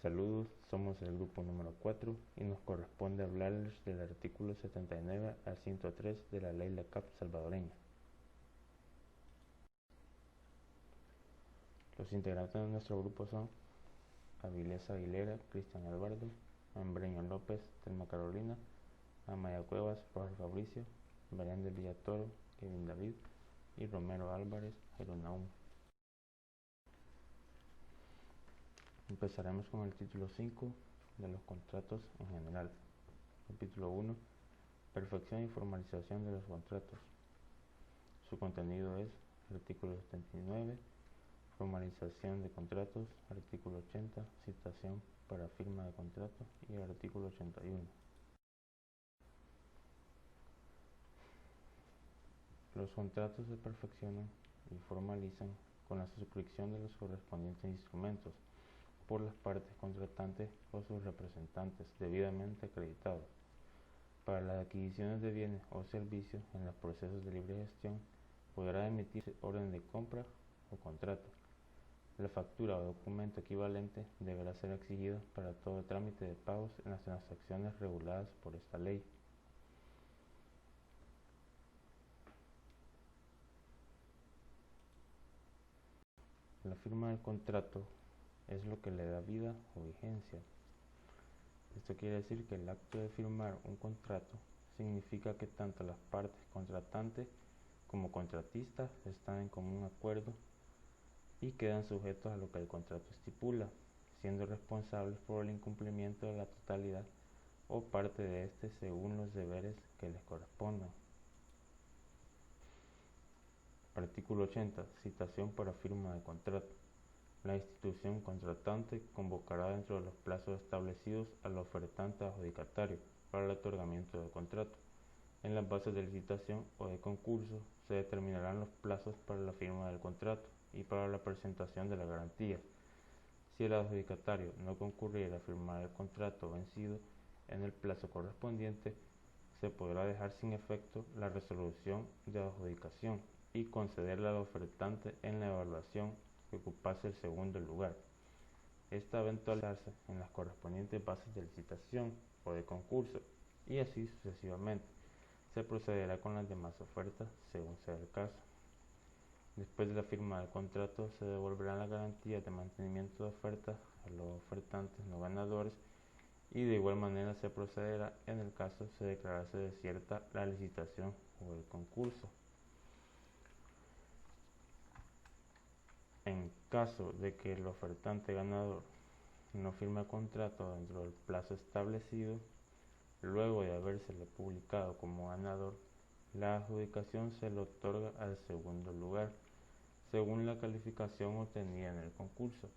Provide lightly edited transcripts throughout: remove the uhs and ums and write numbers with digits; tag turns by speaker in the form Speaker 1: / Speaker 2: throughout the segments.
Speaker 1: Saludos, somos el grupo número 4 y nos corresponde hablarles del artículo 79 al 103 de la Ley LACAP salvadoreña. Los integrantes de nuestro grupo son Avilés Aguilera, Cristian Eduardo, Ambreño López, Telma Carolina, Amaya Cuevas, Roger Fabricio, Belén de Villatoro, Kevin David y Romero Álvarez, Jairo Nahum. Empezaremos con el título 5 de los contratos en general. Capítulo 1. Perfección y formalización de los contratos. Su contenido es artículo 79, formalización de contratos, artículo 80, citación para firma de contrato y el artículo 81. Los contratos se perfeccionan y formalizan con la suscripción de los correspondientes instrumentos por las partes contratantes o sus representantes debidamente acreditados. Para las adquisiciones de bienes o servicios en los procesos de libre gestión podrá emitirse orden de compra o contrato. La factura o documento equivalente deberá ser exigida para todo trámite de pagos en las transacciones reguladas por esta ley. La firma del contrato es lo que le da vida o vigencia. Esto quiere decir que el acto de firmar un contrato significa que tanto las partes contratantes como contratistas están en común acuerdo y quedan sujetos a lo que el contrato estipula, siendo responsables por el incumplimiento de la totalidad o parte de este según los deberes que les correspondan. Artículo 80. Citación para firma de contrato. La institución contratante convocará dentro de los plazos establecidos al ofertante adjudicatario para el otorgamiento del contrato. En las bases de licitación o de concurso se determinarán los plazos para la firma del contrato y para la presentación de las garantías. Si el adjudicatario no concurriera a firmar el contrato vencido en el plazo correspondiente, se podrá dejar sin efecto la resolución de adjudicación y concederla al ofertante en la evaluación que ocupase el segundo lugar. Esta eventualizarse en las correspondientes bases de licitación o de concurso y así sucesivamente. Se procederá con las demás ofertas según sea el caso. Después de la firma del contrato se devolverán las garantías de mantenimiento de ofertas a los ofertantes no ganadores y de igual manera se procederá en el caso se declarase desierta la licitación o el concurso. En caso de que el ofertante ganador no firme contrato dentro del plazo establecido, luego de habérsele publicado como ganador, la adjudicación se le otorga al segundo lugar, según la calificación obtenida en el concurso.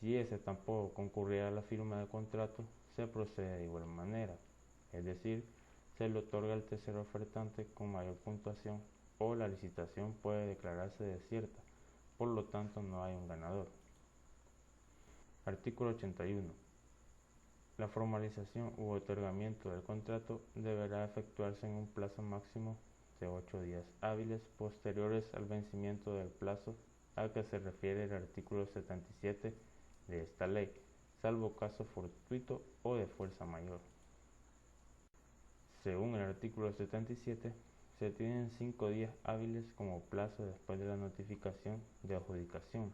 Speaker 1: Si ese tampoco concurriera a la firma de contrato, se procede de igual manera, es decir, se le otorga al tercer ofertante con mayor puntuación o la licitación puede declararse desierta, por lo tanto no hay un ganador. Artículo 81. La formalización u otorgamiento del contrato deberá efectuarse en un plazo máximo de 8 días hábiles posteriores al vencimiento del plazo al que se refiere el artículo 77 de esta ley, salvo caso fortuito o de fuerza mayor. Según el artículo 77, se tienen 5 días hábiles como plazo después de la notificación de adjudicación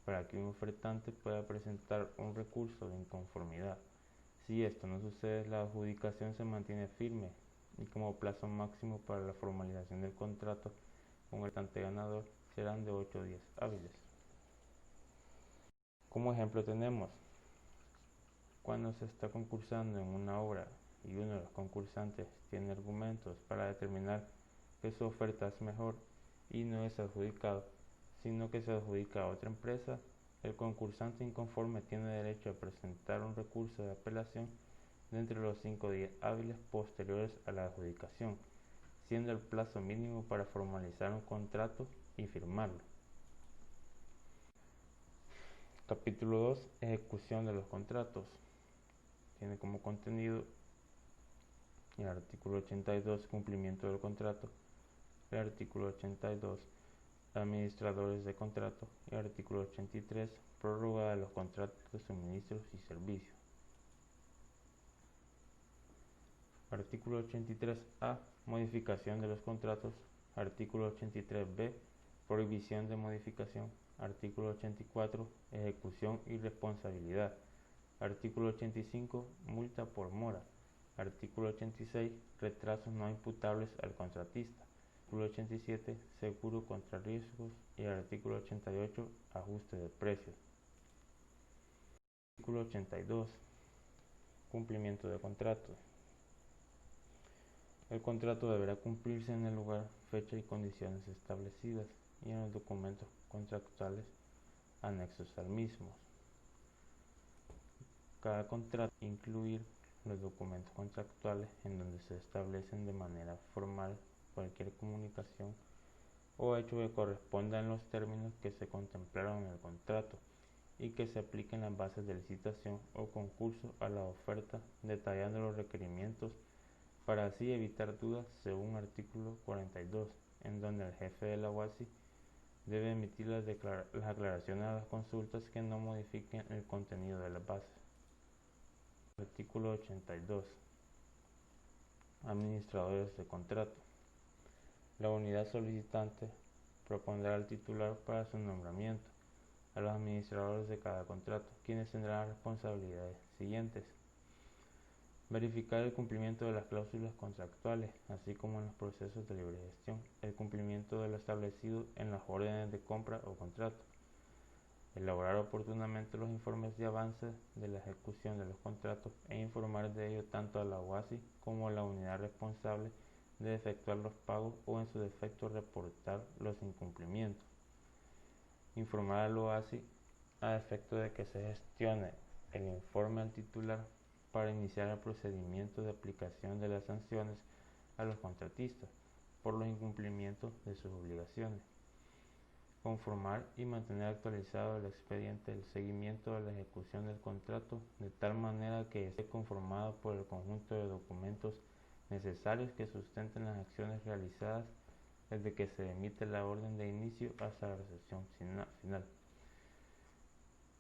Speaker 1: para que un ofertante pueda presentar un recurso de inconformidad. Si esto no sucede, la adjudicación se mantiene firme y como plazo máximo para la formalización del contrato con el ofertante ganador serán de 8 días hábiles. Como ejemplo tenemos, cuando se está concursando en una obra y uno de los concursantes tiene argumentos para determinar que su oferta es mejor y no es adjudicado, sino que se adjudica a otra empresa, el concursante inconforme tiene derecho a presentar un recurso de apelación dentro de los 5 días hábiles posteriores a la adjudicación, siendo el plazo mínimo para formalizar un contrato y firmarlo. Capítulo 2. Ejecución de los contratos. Tiene como contenido el artículo 82, cumplimiento del contrato, el artículo 82, administradores de contrato, y artículo 83, prórroga de los contratos de suministros y servicios. Artículo 83A, modificación de los contratos. Artículo 83B, prohibición de modificación. Artículo 84, ejecución y responsabilidad. Artículo 85, multa por mora. Artículo 86, retrasos no imputables al contratista. Artículo 87, seguro contra riesgos. Y artículo 88, ajuste de precios. Artículo 82, cumplimiento de contrato. El contrato deberá cumplirse en el lugar, fecha y condiciones establecidas y en los documentos contractuales anexos al mismo. Cada contrato incluir los documentos contractuales en donde se establecen de manera formal cualquier comunicación o hecho que corresponda en los términos que se contemplaron en el contrato y que se apliquen las bases de licitación o concurso a la oferta, detallando los requerimientos para así evitar dudas según artículo 42, en donde el jefe de la UASI debe emitir las aclaraciones a las consultas que no modifiquen el contenido de las bases. Artículo 82. Administradores de contrato. La unidad solicitante propondrá al titular para su nombramiento a los administradores de cada contrato, quienes tendrán las responsabilidades siguientes: verificar el cumplimiento de las cláusulas contractuales, así como en los procesos de libre gestión, el cumplimiento de lo establecido en las órdenes de compra o contrato, elaborar oportunamente los informes de avance de la ejecución de los contratos e informar de ello tanto a la UASI como a la unidad responsable de efectuar los pagos o en su defecto reportar los incumplimientos, informar a la UASI a efecto de que se gestione el informe al titular para iniciar el procedimiento de aplicación de las sanciones a los contratistas por los incumplimientos de sus obligaciones. Conformar y mantener actualizado el expediente del seguimiento de la ejecución del contrato de tal manera que esté conformado por el conjunto de documentos necesarios que sustenten las acciones realizadas desde que se emite la orden de inicio hasta la recepción final.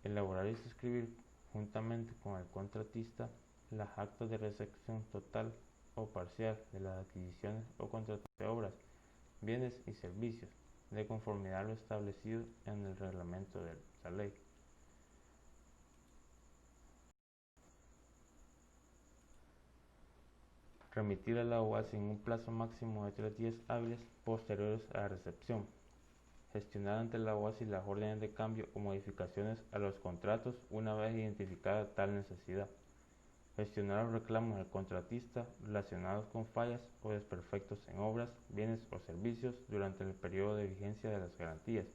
Speaker 1: Elaborar y suscribir juntamente con el contratista las actas de recepción total o parcial de las adquisiciones o contratos de obras, bienes y servicios, de conformidad a lo establecido en el reglamento de esta ley. Remitir a la UASI en un plazo máximo de 3 días hábiles posteriores a la recepción. Gestionar ante la UASI las órdenes de cambio o modificaciones a los contratos una vez identificada tal necesidad. Gestionar los reclamos del contratista relacionados con fallas o desperfectos en obras, bienes o servicios durante el periodo de vigencia de las garantías.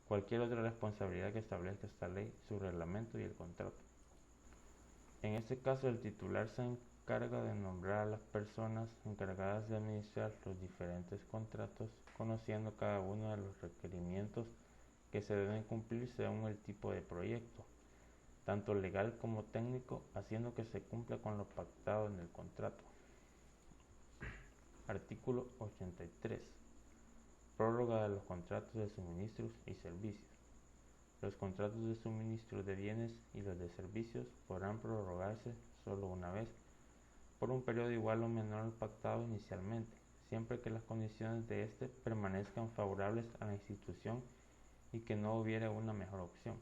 Speaker 1: Cualquier otra responsabilidad que establezca esta ley, su reglamento y el contrato. En este caso, el titular se encarga de nombrar a las personas encargadas de administrar los diferentes contratos, conociendo cada uno de los requerimientos que se deben cumplir según el tipo de proyecto, tanto legal como técnico, haciendo que se cumpla con lo pactado en el contrato. Artículo 83. Prórroga de los contratos de suministros y servicios. Los contratos de suministro de bienes y los de servicios podrán prorrogarse solo una vez, por un periodo igual o menor al pactado inicialmente, siempre que las condiciones de éste permanezcan favorables a la institución y que no hubiera una mejor opción.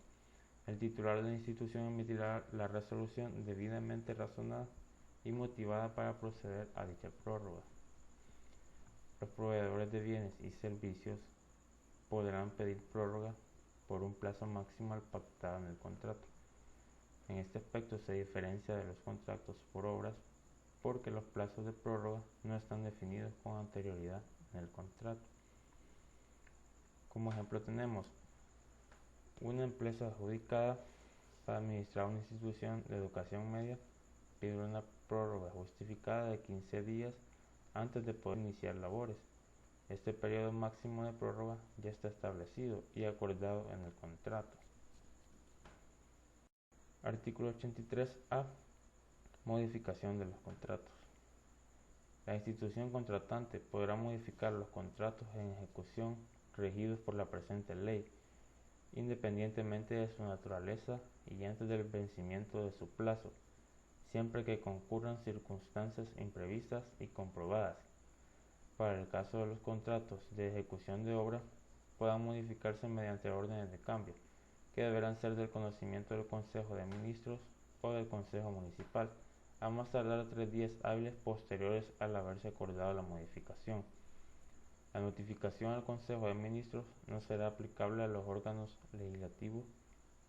Speaker 1: El titular de la institución emitirá la resolución debidamente razonada y motivada para proceder a dicha prórroga. Los proveedores de bienes y servicios podrán pedir prórroga por un plazo máximo al pactado en el contrato. En este aspecto se diferencia de los contratos por obras porque los plazos de prórroga no están definidos con anterioridad en el contrato. Como ejemplo tenemos una empresa adjudicada para administrar una institución de educación media pide una prórroga justificada de 15 días antes de poder iniciar labores. Este periodo máximo de prórroga ya está establecido y acordado en el contrato. Artículo 83A. Modificación de los contratos. La institución contratante podrá modificar los contratos en ejecución regidos por la presente ley, independientemente de su naturaleza y antes del vencimiento de su plazo, siempre que concurran circunstancias imprevistas y comprobadas. Para el caso de los contratos de ejecución de obra, puedan modificarse mediante órdenes de cambio, que deberán ser del conocimiento del Consejo de Ministros o del Consejo Municipal, a más tardar 3 días hábiles posteriores al haberse acordado la modificación. La notificación al Consejo de Ministros no será aplicable a los órganos legislativo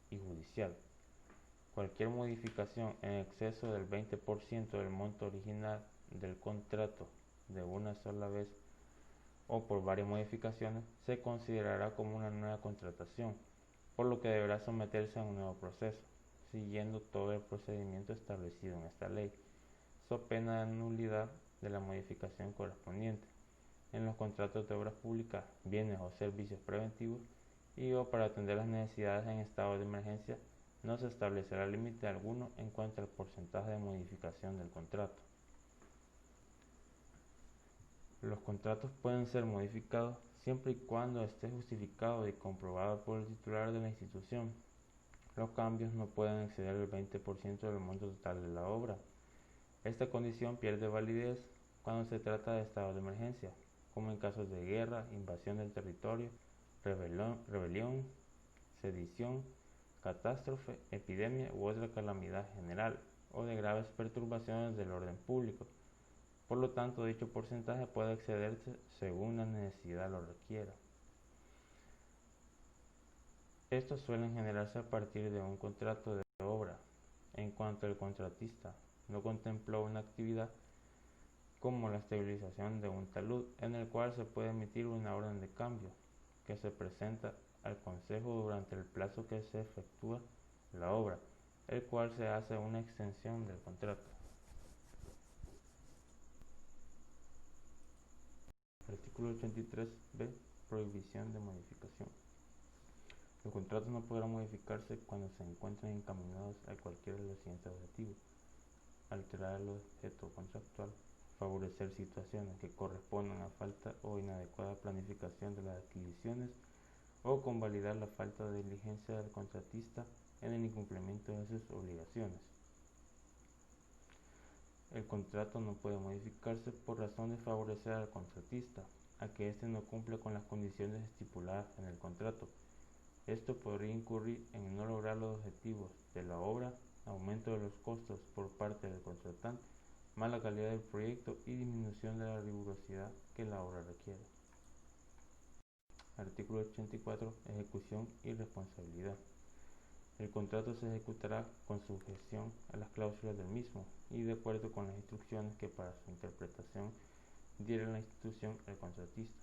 Speaker 1: y judicial. Cualquier modificación en exceso del 20% del monto original del contrato de una sola vez o por varias modificaciones se considerará como una nueva contratación, por lo que deberá someterse a un nuevo proceso, siguiendo todo el procedimiento establecido en esta ley, so pena de nulidad de la modificación correspondiente. En los contratos de obras públicas, bienes o servicios preventivos y o para atender las necesidades en estado de emergencia, no se establecerá límite alguno en cuanto al porcentaje de modificación del contrato. Los contratos pueden ser modificados siempre y cuando esté justificado y comprobado por el titular de la institución. Los cambios no pueden exceder el 20% del monto total de la obra. Esta condición pierde validez cuando se trata de estados de emergencia, como en casos de guerra, invasión del territorio, rebelión, sedición, catástrofe, epidemia u otra calamidad general, o de graves perturbaciones del orden público. Por lo tanto, dicho porcentaje puede excederse según la necesidad lo requiera. Estos suelen generarse a partir de un contrato de obra, en cuanto el contratista no contempló una actividad como la estabilización de un talud, en el cual se puede emitir una orden de cambio, que se presenta al Consejo durante el plazo que se efectúa la obra, el cual se hace una extensión del contrato. Artículo 83b. Prohibición de modificación. Los contratos no podrán modificarse cuando se encuentren encaminados a cualquiera de los siguientes objetivos: alterar el objeto contractual, favorecer situaciones que correspondan a falta o inadecuada planificación de las adquisiciones o convalidar la falta de diligencia del contratista en el incumplimiento de sus obligaciones. El contrato no puede modificarse por razón de favorecer al contratista a que éste no cumpla con las condiciones estipuladas en el contrato. Esto podría incurrir en no lograr los objetivos de la obra, aumento de los costos por parte del contratante, mala calidad del proyecto y disminución de la rigurosidad que la obra requiere. Artículo 84. Ejecución y responsabilidad. El contrato se ejecutará con sujeción a las cláusulas del mismo y de acuerdo con las instrucciones que para su interpretación diera la institución al contratista.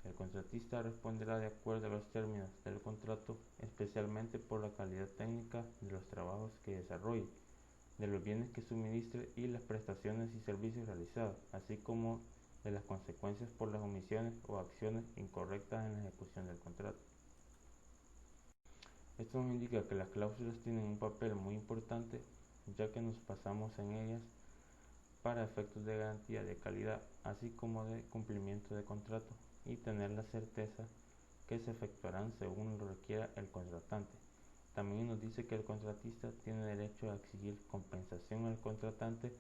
Speaker 1: El contratista responderá de acuerdo a los términos del contrato, especialmente por la calidad técnica de los trabajos que desarrolle, de los bienes que suministre y las prestaciones y servicios realizados, así como de las consecuencias por las omisiones o acciones incorrectas en la ejecución del contrato. Esto nos indica que las cláusulas tienen un papel muy importante, ya que nos basamos en ellas para efectos de garantía de calidad, así como de cumplimiento de contrato, y tener la certeza que se efectuarán según lo requiera el contratante. También nos dice que el contratista tiene derecho a exigir compensación al contratante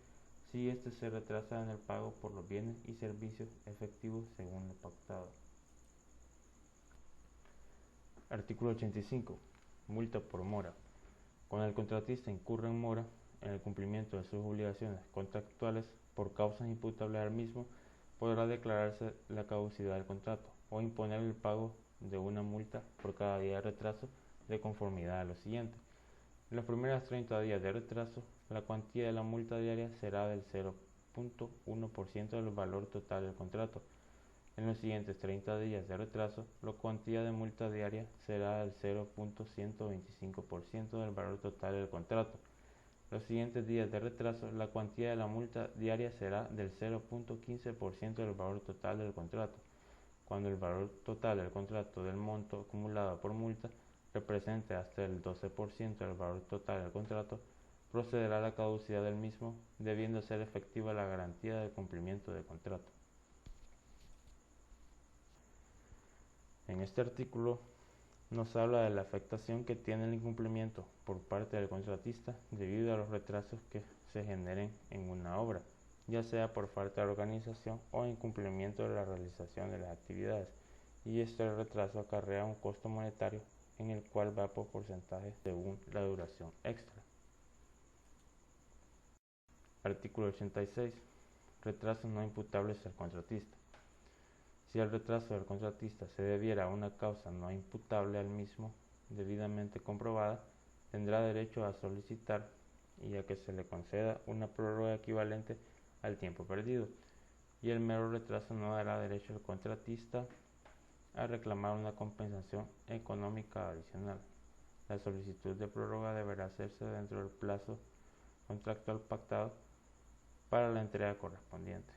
Speaker 1: si éste se retrasa en el pago por los bienes y servicios efectivos según lo pactado. Artículo 85. Multa por mora. Cuando el contratista incurre en mora en el cumplimiento de sus obligaciones contractuales por causas imputables al mismo, podrá declararse la caducidad del contrato o imponer el pago de una multa por cada día de retraso de conformidad a lo siguiente. En los primeros 30 días de retraso, la cuantía de la multa diaria será del 0.1% del valor total del contrato. En los siguientes 30 días de retraso, la cuantía de multa diaria será del 0.125% del valor total del contrato. Los siguientes días de retraso, la cuantía de la multa diaria será del 0.15% del valor total del contrato. Cuando el valor total del contrato del monto acumulado por multa represente hasta el 12% del valor total del contrato, procederá a la caducidad del mismo, debiendo ser efectiva la garantía del cumplimiento del contrato. En este artículo nos habla de la afectación que tiene el incumplimiento por parte del contratista debido a los retrasos que se generen en una obra, ya sea por falta de organización o incumplimiento de la realización de las actividades, y este retraso acarrea un costo monetario en el cual va por porcentaje según la duración extra. Artículo 86. Retrasos no imputables al contratista. Si el retraso del contratista se debiera a una causa no imputable al mismo debidamente comprobada, tendrá derecho a solicitar y a que se le conceda una prórroga equivalente al tiempo perdido, y el mero retraso no dará derecho al contratista a reclamar una compensación económica adicional. La solicitud de prórroga deberá hacerse dentro del plazo contractual pactado para la entrega correspondiente.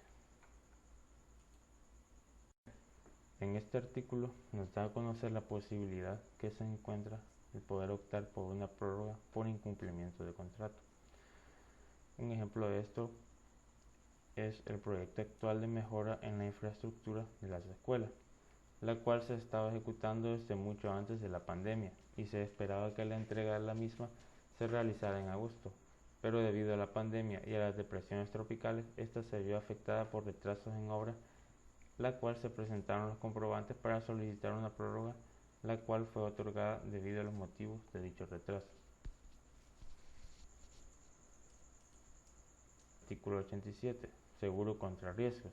Speaker 1: En este artículo nos da a conocer la posibilidad que se encuentra el poder optar por una prórroga por incumplimiento de contrato. Un ejemplo de esto es el proyecto actual de mejora en la infraestructura de las escuelas, la cual se estaba ejecutando desde mucho antes de la pandemia y se esperaba que la entrega de la misma se realizara en agosto, pero debido a la pandemia y a las depresiones tropicales, esta se vio afectada por retrasos en obra, la cual se presentaron los comprobantes para solicitar una prórroga, la cual fue otorgada debido a los motivos de dicho retraso. Artículo 87. Seguro contra riesgos.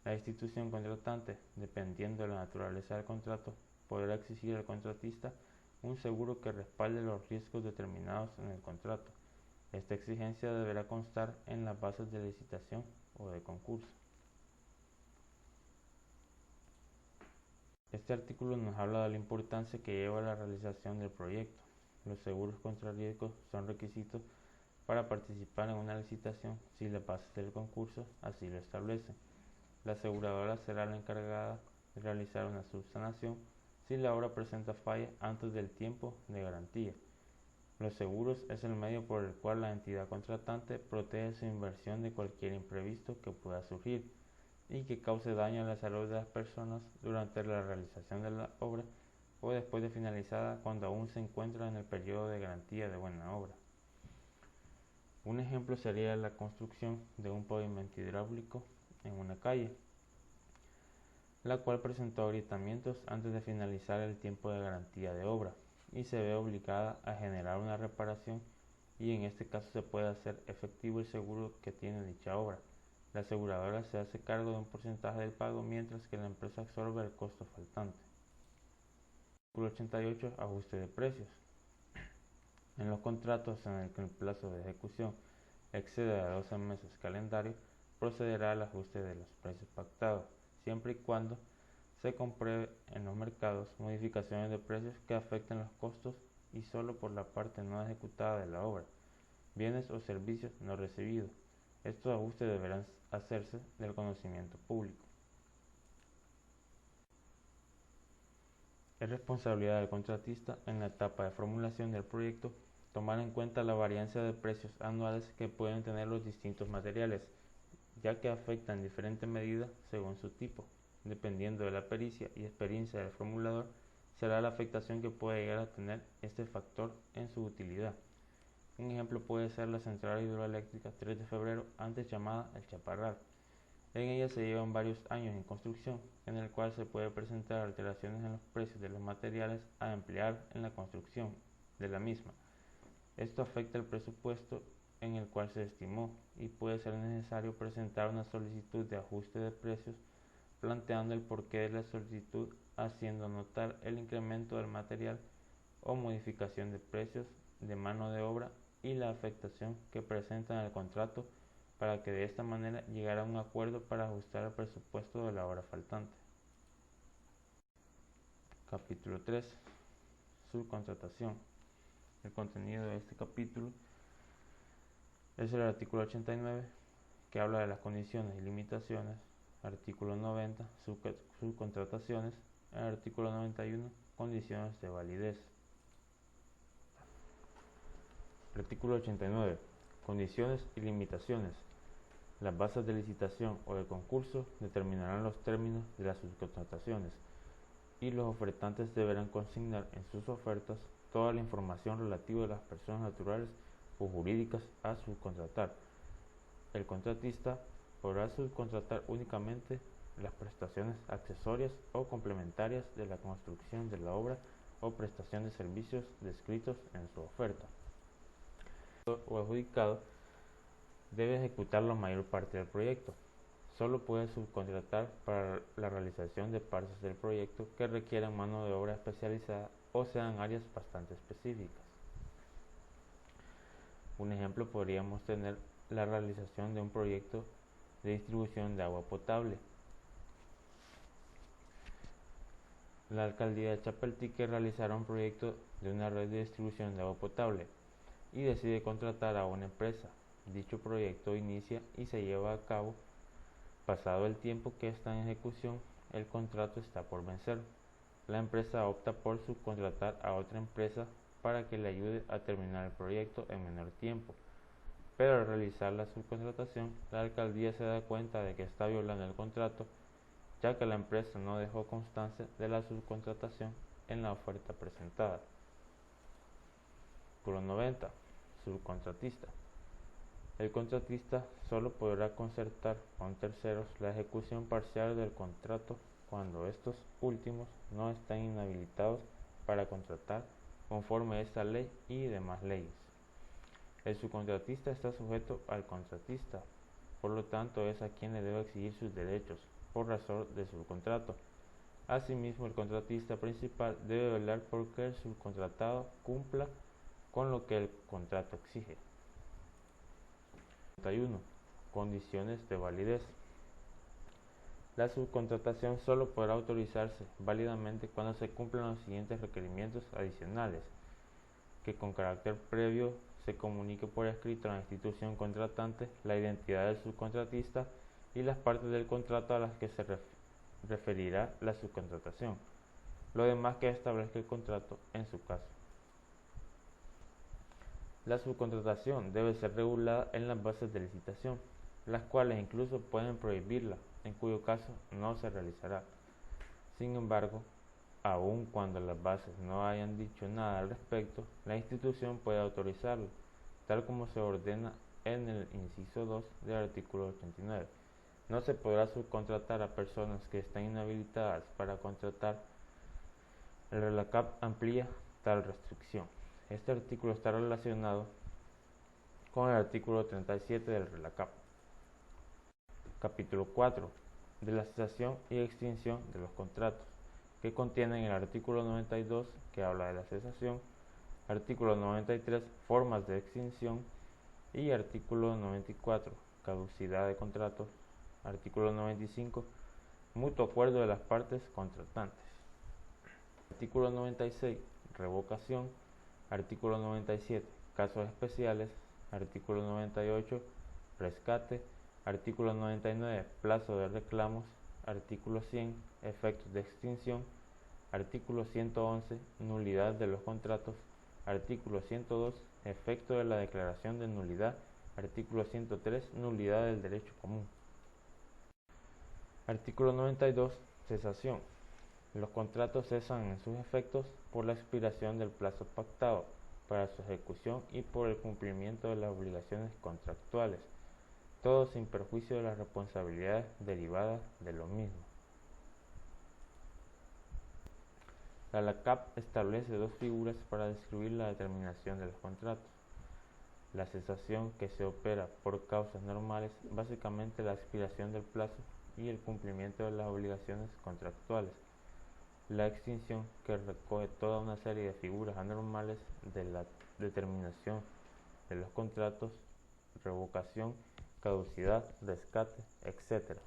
Speaker 1: La institución contratante, dependiendo de la naturaleza del contrato, podrá exigir al contratista un seguro que respalde los riesgos determinados en el contrato. Esta exigencia deberá constar en las bases de licitación o de concurso. Este artículo nos habla de la importancia que lleva la realización del proyecto. Los seguros contra riesgos son requisitos para participar en una licitación si las bases del concurso así lo establecen. La aseguradora será la encargada de realizar una subsanación si la obra presenta fallas antes del tiempo de garantía. Los seguros es el medio por el cual la entidad contratante protege su inversión de cualquier imprevisto que pueda surgir y que cause daño a la salud de las personas durante la realización de la obra o después de finalizada cuando aún se encuentra en el periodo de garantía de buena obra. Un ejemplo sería la construcción de un pavimento hidráulico en una calle, la cual presentó agrietamientos antes de finalizar el tiempo de garantía de obra y se ve obligada a generar una reparación, y en este caso se puede hacer efectivo el seguro que tiene dicha obra. La aseguradora se hace cargo de un porcentaje del pago mientras que la empresa absorbe el costo faltante. Artículo 88. Ajuste de precios. En los contratos en el que el plazo de ejecución excede a 12 meses calendario, procederá al ajuste de los precios pactados, siempre y cuando se compruebe en los mercados modificaciones de precios que afecten los costos y solo por la parte no ejecutada de la obra, bienes o servicios no recibidos. Estos ajustes deberán hacerse del conocimiento público. Es responsabilidad del contratista en la etapa de formulación del proyecto tomar en cuenta la variancia de precios anuales que pueden tener los distintos materiales, ya que afecta en diferente medida según su tipo. Dependiendo de la pericia y experiencia del formulador, será la afectación que puede llegar a tener este factor en su utilidad. Un ejemplo puede ser la central hidroeléctrica 3 de febrero, antes llamada El Chaparral. En ella se llevan varios años en construcción, en el cual se puede presentar alteraciones en los precios de los materiales a emplear en la construcción de la misma. Esto afecta el presupuesto en el cual se estimó y puede ser necesario presentar una solicitud de ajuste de precios planteando el porqué de la solicitud, haciendo notar el incremento del material o modificación de precios de mano de obra y la afectación que presenta en el contrato para que de esta manera llegara a un acuerdo para ajustar el presupuesto de la obra faltante. Capítulo 3. Subcontratación. El contenido de este capítulo es el artículo 89, que habla de las condiciones y limitaciones, artículo 90, subcontrataciones, el artículo 91, condiciones de validez. Artículo 89, condiciones y limitaciones. Las bases de licitación o de concurso determinarán los términos de las subcontrataciones y los ofertantes deberán consignar en sus ofertas toda la información relativa a las personas naturales o jurídicas a subcontratar. El contratista podrá subcontratar únicamente las prestaciones accesorias o complementarias de la construcción de la obra o prestación de servicios descritos en su oferta. O adjudicado debe ejecutar la mayor parte del proyecto. Solo puede subcontratar para la realización de partes del proyecto que requieran mano de obra especializada o sean áreas bastante específicas. Un ejemplo podríamos tener la realización de un proyecto de distribución de agua potable. La alcaldía de Chapeltique realizará un proyecto de una red de distribución de agua potable y decide contratar a una empresa. Dicho proyecto inicia y se lleva a cabo. Pasado el tiempo que está en ejecución, el contrato está por vencer. La empresa opta por subcontratar a otra empresa para que le ayude a terminar el proyecto en menor tiempo. Pero al realizar la subcontratación, la alcaldía se da cuenta de que está violando el contrato, ya que la empresa no dejó constancia de la subcontratación en la oferta presentada. Artículo 90. Subcontratista. El contratista solo podrá concertar con terceros la ejecución parcial del contrato cuando estos últimos no estén inhabilitados para contratar conforme a esta ley y demás leyes. El subcontratista está sujeto al contratista, por lo tanto es a quien le debe exigir sus derechos por razón de subcontrato. Asimismo, el contratista principal debe velar por que el subcontratado cumpla con lo que el contrato exige. 91. Condiciones de validez. La subcontratación solo podrá autorizarse válidamente cuando se cumplan los siguientes requerimientos adicionales: que con carácter previo se comunique por escrito a la institución contratante la identidad del subcontratista y las partes del contrato a las que se referirá la subcontratación, lo demás que establezca el contrato en su caso. La subcontratación debe ser regulada en las bases de licitación, las cuales incluso pueden prohibirla, en cuyo caso no se realizará. Sin embargo, aun cuando las bases no hayan dicho nada al respecto, la institución puede autorizarlo, tal como se ordena en el inciso 2 del artículo 89. No se podrá subcontratar a personas que estén inhabilitadas para contratar. El RELACAP amplía tal restricción. Este artículo está relacionado con el artículo 37 del RELACAP. Capítulo 4. De la cesación y extinción de los contratos, que contienen el artículo 92, que habla de la cesación, artículo 93, formas de extinción, y artículo 94, caducidad de contratos, artículo 95, mutuo acuerdo de las partes contratantes, artículo 96, revocación, artículo 97, casos especiales, artículo 98, rescate, artículo 99, plazo de reclamos, artículo 100, efectos de extinción, artículo 111, nulidad de los contratos, artículo 102, efecto de la declaración de nulidad, artículo 103, nulidad del derecho común. Artículo 92, cesación. Los contratos cesan en sus efectos por la expiración del plazo pactado para su ejecución y por el cumplimiento de las obligaciones contractuales, todo sin perjuicio de las responsabilidades derivadas de lo mismo. La LACAP establece dos figuras para describir la determinación de los contratos. La cesación, que se opera por causas normales, básicamente la expiración del plazo y el cumplimiento de las obligaciones contractuales. La extinción, que recoge toda una serie de figuras anormales de la determinación de los contratos, revocación, caducidad, rescate, etc.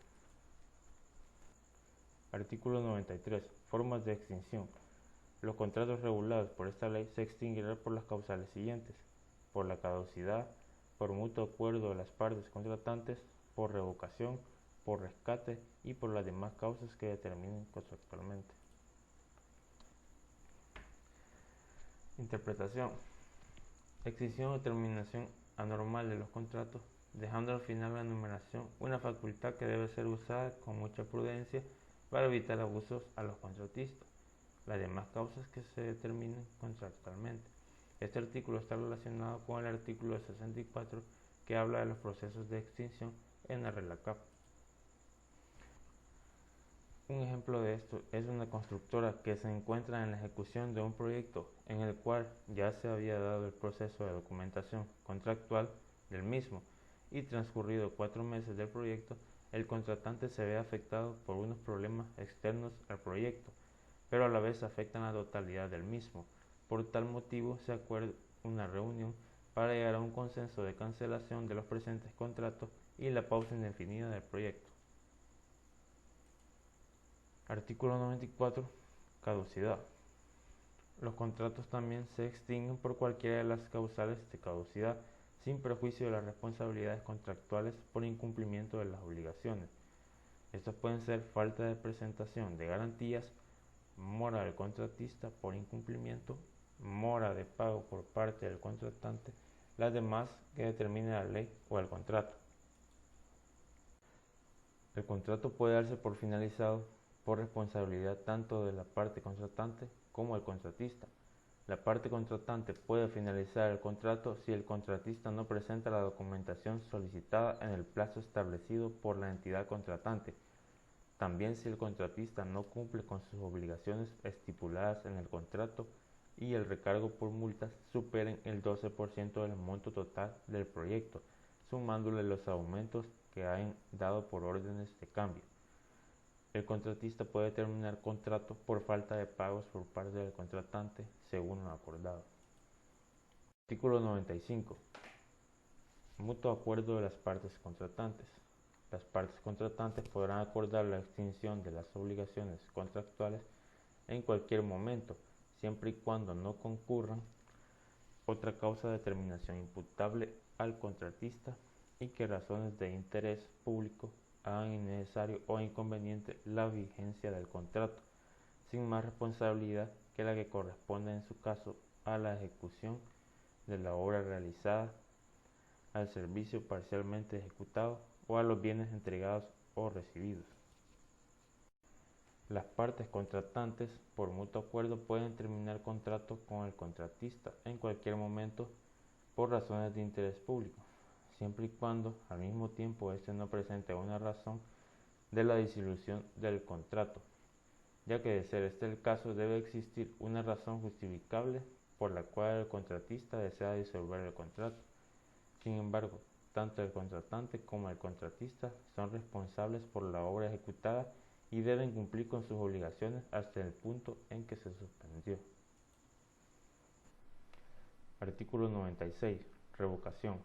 Speaker 1: Artículo 93. Formas de extinción. Los contratos regulados por esta ley se extinguirán por las causales siguientes: por la caducidad, por mutuo acuerdo de las partes contratantes, por revocación, por rescate y por las demás causas que determinen contractualmente. Interpretación. Extinción o terminación anormal de los contratos, dejando al final la enumeración una facultad que debe ser usada con mucha prudencia para evitar abusos a los contratistas. las demás causas que se determinen contractualmente. Este artículo está relacionado con el artículo 64 que habla de los procesos de extinción en la RELACAP. Un ejemplo de esto es una constructora que se encuentra en la ejecución de un proyecto en el cual ya se había dado el proceso de documentación contractual del mismo y transcurrido 4 meses del proyecto, el contratante se ve afectado por unos problemas externos al proyecto, pero a la vez afectan la totalidad del mismo. Por tal motivo se acuerda una reunión para llegar a un consenso de cancelación de los presentes contratos y la pausa indefinida del proyecto. Artículo 94. Caducidad. Los contratos también se extinguen por cualquiera de las causales de caducidad, sin perjuicio de las responsabilidades contractuales por incumplimiento de las obligaciones. Estas pueden ser falta de presentación de garantías, mora del contratista por incumplimiento, mora de pago por parte del contratante, las demás que determine la ley o el contrato. El contrato puede darse por finalizado por responsabilidad tanto de la parte contratante como del contratista. La parte contratante puede finalizar el contrato si el contratista no presenta la documentación solicitada en el plazo establecido por la entidad contratante. También si el contratista no cumple con sus obligaciones estipuladas en el contrato y el recargo por multas superen el 12% del monto total del proyecto, sumándole los aumentos que hayan dado por órdenes de cambio. El contratista puede terminar contrato por falta de pagos por parte del contratante según lo acordado. Artículo 95. Mutuo acuerdo de las partes contratantes. Las partes contratantes podrán acordar la extinción de las obligaciones contractuales en cualquier momento, siempre y cuando no concurran otra causa de determinación imputable al contratista y que razones de interés público hagan innecesario o inconveniente la vigencia del contrato, sin más responsabilidad que la que corresponde en su caso a la ejecución de la obra realizada, al servicio parcialmente ejecutado o a los bienes entregados o recibidos. Las partes contratantes, por mutuo acuerdo, pueden terminar contrato con el contratista en cualquier momento por razones de interés público, siempre y cuando al mismo tiempo éste no presente una razón de la disolución del contrato, ya que de ser este el caso debe existir una razón justificable por la cual el contratista desea disolver el contrato. Sin embargo, tanto el contratante como el contratista son responsables por la obra ejecutada y deben cumplir con sus obligaciones hasta el punto en que se suspendió. Artículo 96. Revocación.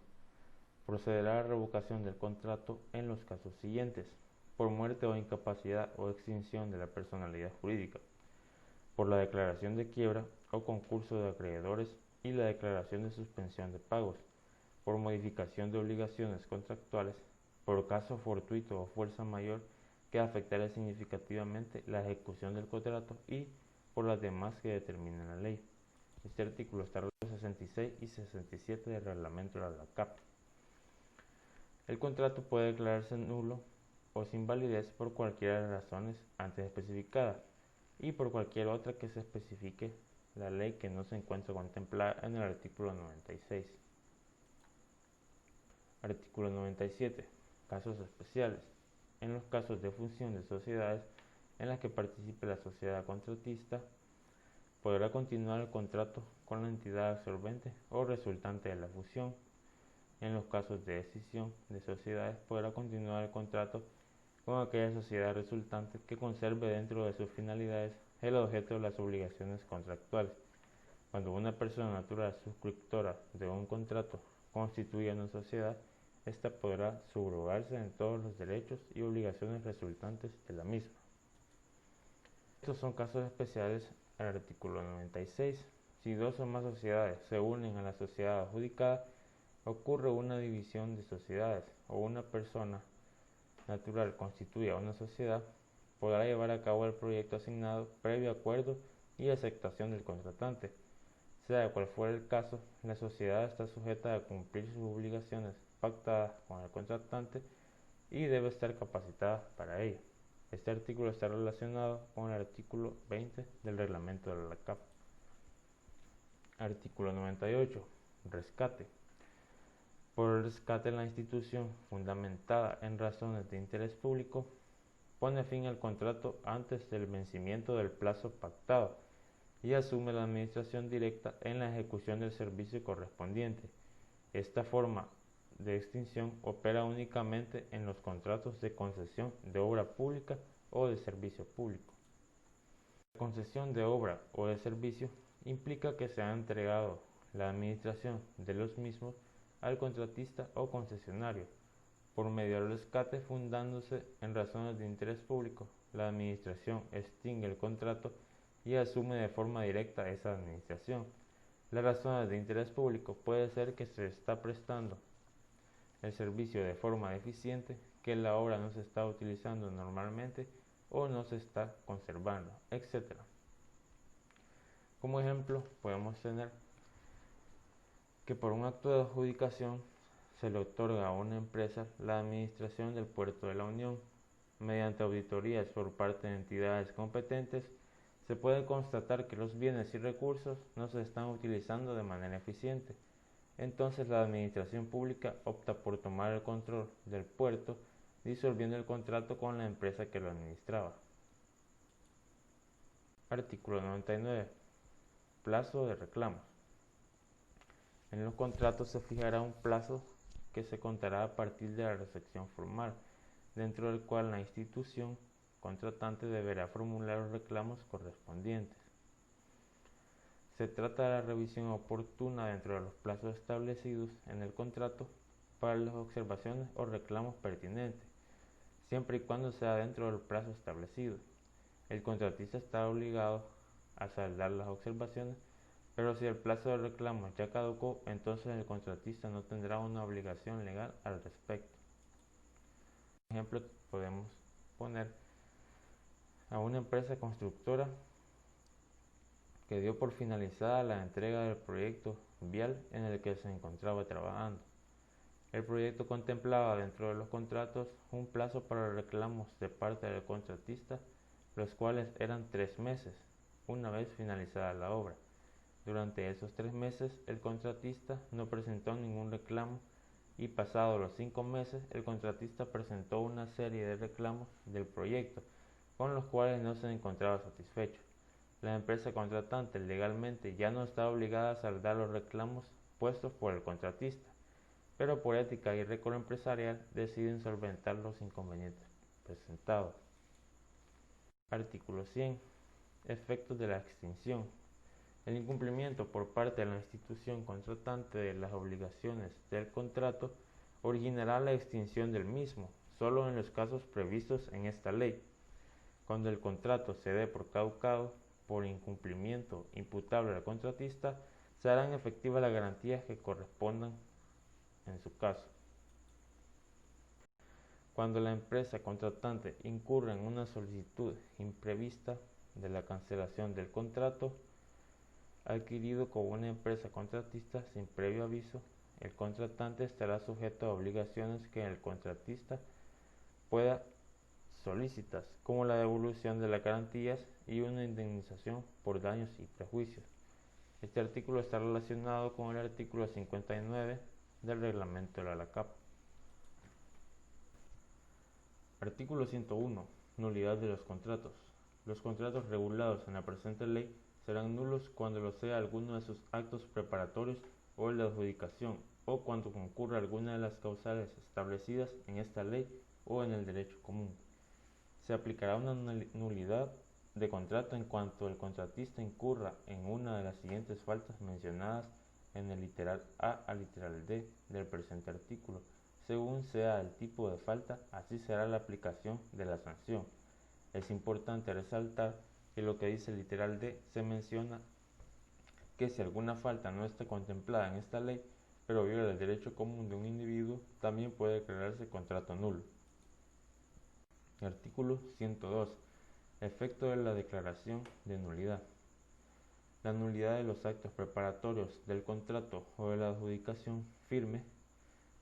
Speaker 1: Procederá a la revocación del contrato en los casos siguientes: por muerte o incapacidad o extinción de la personalidad jurídica, por la declaración de quiebra o concurso de acreedores y la declaración de suspensión de pagos, por modificación de obligaciones contractuales, por caso fortuito o fuerza mayor que afectara significativamente la ejecución del contrato y por las demás que determine la ley. Este artículo está en los 66 y 67 del reglamento de la CAP. El contrato puede declararse nulo o sin validez por cualquiera de las razones antes especificadas y por cualquier otra que se especifique la ley que no se encuentra contemplada en el artículo 96. Artículo 97. Casos especiales. En los casos de fusión de sociedades en las que participe la sociedad contratista, podrá continuar el contrato con la entidad absorbente o resultante de la fusión. En los casos de escisión de sociedades, podrá continuar el contrato con aquella sociedad resultante que conserve dentro de sus finalidades el objeto de las obligaciones contractuales. Cuando una persona natural suscriptora de un contrato constituye una sociedad, ésta podrá subrogarse en todos los derechos y obligaciones resultantes de la misma. Estos son casos especiales al artículo 96. Si dos o más sociedades se unen a la sociedad adjudicada, ocurre una división de sociedades o una persona natural constituye una sociedad, podrá llevar a cabo el proyecto asignado previo acuerdo y aceptación del contratante. Sea cual fuera el caso, la sociedad está sujeta a cumplir sus obligaciones pactadas con el contratante y debe estar capacitada para ello. Este artículo está relacionado con el artículo 20 del reglamento de la ALACAP. Artículo 98. Rescate. Por el rescate, la institución, fundamentada en razones de interés público, pone fin al contrato antes del vencimiento del plazo pactado y asume la administración directa en la ejecución del servicio correspondiente. Esta forma de extinción opera únicamente en los contratos de concesión de obra pública o de servicio público. La concesión de obra o de servicio implica que se ha entregado la administración de los mismos al contratista o concesionario. Por medio del rescate, fundándose en razones de interés público, la administración extingue el contrato y asume de forma directa esa administración. Las razones de interés público puede ser que se está prestando el servicio de forma deficiente, que la obra no se está utilizando normalmente o no se está conservando, etc. Como ejemplo, podemos tener que por un acto de adjudicación se le otorga a una empresa la administración del puerto de la Unión. Mediante auditorías por parte de entidades competentes, se puede constatar que los bienes y recursos no se están utilizando de manera eficiente. Entonces la administración pública opta por tomar el control del puerto, disolviendo el contrato con la empresa que lo administraba. Artículo 99. Plazo de reclamos. En los contratos se fijará un plazo que se contará a partir de la recepción formal, dentro del cual la institución contratante deberá formular los reclamos correspondientes. Se trata de la revisión oportuna dentro de los plazos establecidos en el contrato para las observaciones o reclamos pertinentes, siempre y cuando sea dentro del plazo establecido. El contratista está obligado a saldar las observaciones, pero si el plazo de reclamo ya caducó, entonces el contratista no tendrá una obligación legal al respecto. Por ejemplo, podemos poner a una empresa constructora que dio por finalizada la entrega del proyecto vial en el que se encontraba trabajando. El proyecto contemplaba dentro de los contratos un plazo para reclamos de parte del contratista, los cuales eran 3 meses, una vez finalizada la obra. Durante esos 3 meses, el contratista no presentó ningún reclamo y pasados los 5 meses, el contratista presentó una serie de reclamos del proyecto, con los cuales no se encontraba satisfecho. La empresa contratante legalmente ya no está obligada a saldar los reclamos puestos por el contratista, pero por ética y récord empresarial deciden solventar los inconvenientes presentados. Artículo 100. Efectos de la extinción. El incumplimiento por parte de la institución contratante de las obligaciones del contrato originará la extinción del mismo, solo en los casos previstos en esta ley. Cuando el contrato se dé por caducado por incumplimiento imputable al contratista, se harán efectivas las garantías que correspondan en su caso. Cuando la empresa contratante incurre en una solicitud imprevista de la cancelación del contrato adquirido con una empresa contratista sin previo aviso, el contratante estará sujeto a obligaciones que el contratista pueda solicitar, como la devolución de las garantías y una indemnización por daños y perjuicios. Este artículo está relacionado con el artículo 59 del reglamento de la ALACAP. Artículo 101. Nulidad de los contratos. Los contratos regulados en la presente ley serán nulos cuando lo sea alguno de sus actos preparatorios o la adjudicación, o cuando concurra alguna de las causales establecidas en esta ley o en el derecho común. Se aplicará una nulidad de contrato en cuanto el contratista incurra en una de las siguientes faltas mencionadas en el literal A al literal D del presente artículo. Según sea el tipo de falta, así será la aplicación de la sanción. Es importante resaltar que lo que dice el literal D se menciona que si alguna falta no está contemplada en esta ley, pero viola el derecho común de un individuo, también puede declararse contrato nulo. Artículo 102. Efecto de la declaración de nulidad. La nulidad de los actos preparatorios del contrato o de la adjudicación firme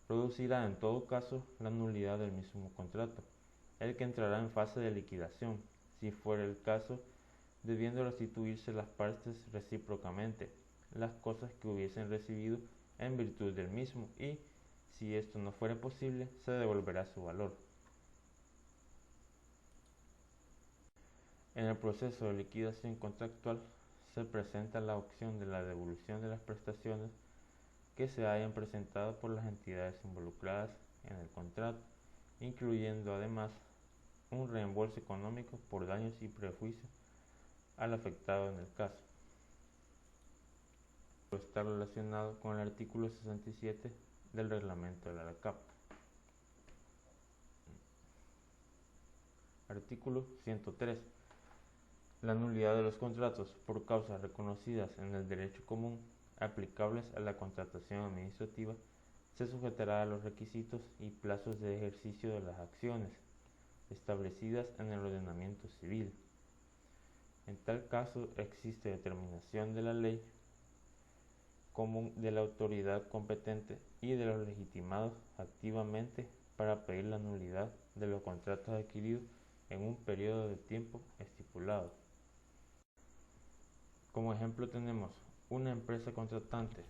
Speaker 1: producirá en todo caso la nulidad del mismo contrato. el que entrará en fase de liquidación, si fuera el caso, debiendo restituirse las partes recíprocamente las cosas que hubiesen recibido en virtud del mismo y, si esto no fuera posible, se devolverá su valor. En el proceso de liquidación contractual se presenta la opción de la devolución de las prestaciones que se hayan presentado por las entidades involucradas en el contrato, incluyendo además un reembolso económico por daños y perjuicios al afectado en el caso. Está relacionado con el artículo 67 del reglamento de la ALCAP. Artículo 103. La nulidad de los contratos por causas reconocidas en el derecho común aplicables a la contratación administrativa se sujetará a los requisitos y plazos de ejercicio de las acciones establecidas en el ordenamiento civil. En tal caso existe determinación de la ley común de la autoridad competente y de los legitimados activamente para pedir la nulidad de los contratos adquiridos en un periodo de tiempo estipulado. Como ejemplo tenemos una empresa contratante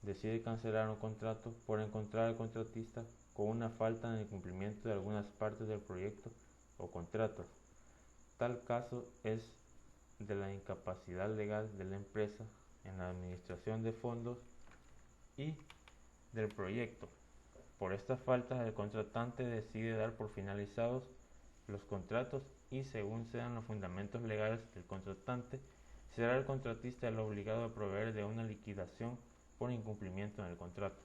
Speaker 1: decide cancelar un contrato por encontrar al contratista con una falta en el cumplimiento de algunas partes del proyecto o contrato. Tal caso es de la incapacidad legal de la empresa en la administración de fondos y del proyecto. Por estas faltas, el contratante decide dar por finalizados los contratos y, según sean los fundamentos legales del contratante, será el contratista el obligado a proveer de una liquidación por incumplimiento en el contrato.